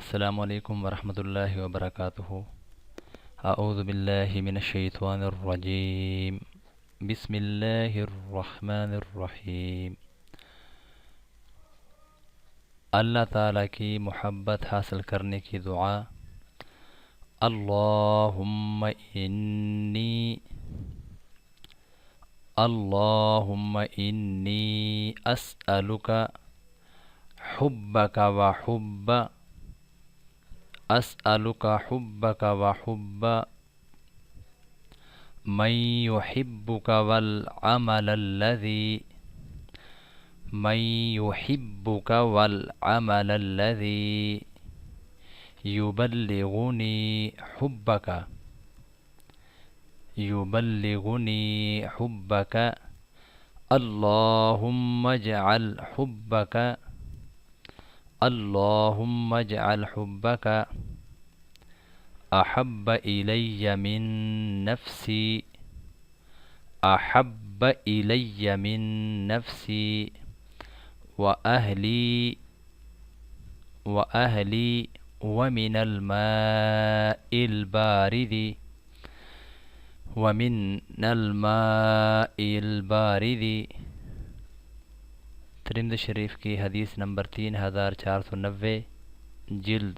السلام علیکم ورحمۃ اللہ وبرکاتہ۔ اعوذ باللہ من الشیطان الرجیم، بسم اللہ الرحمن الرحیم۔ اللہ تعالیٰ کی محبت حاصل کرنے کی دعا۔ اللہم انی اسألک حبک وحب أسألك حبك وحب من يحبك والعمل الذي يبلغني حبك اللهم اجعل حبك أحب إلي من نفسي وأهلي ومن الماء البارد۔ ترمذی شریف کی حدیث نمبر 3490، جلد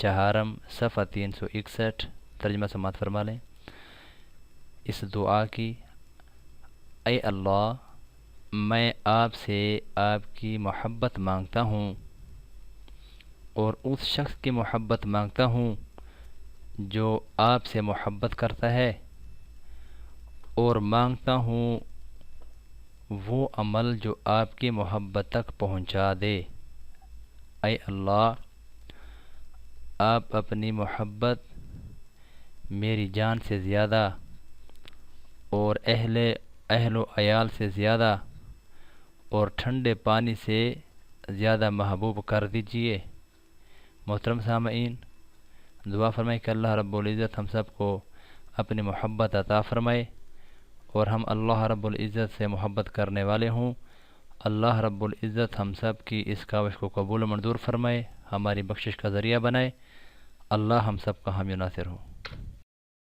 چہارم، صفحہ 361۔ ترجمہ سماعت فرما لیں اس دعا کی۔ اے اللہ، میں آپ سے آپ کی محبت مانگتا ہوں اور اس شخص کی محبت مانگتا ہوں جو آپ سے محبت کرتا ہے، اور مانگتا ہوں وہ عمل جو آپ کی محبت تک پہنچا دے۔ اے اللہ، آپ اپنی محبت میری جان سے زیادہ اور اہل و عیال سے زیادہ اور ٹھنڈے پانی سے زیادہ محبوب کر دیجئے۔ محترم سامعین، دعا فرمائیں کہ اللہ رب العزت ہم سب کو اپنی محبت عطا فرمائے اور ہم اللہ رب العزت سے محبت کرنے والے ہوں۔ اللہ رب العزت ہم سب کی اس کاوش کو قبول و منظور فرمائے، ہماری بخشش کا ذریعہ بنائے۔ اللہ ہم سب کا حامی و ناصر ہو۔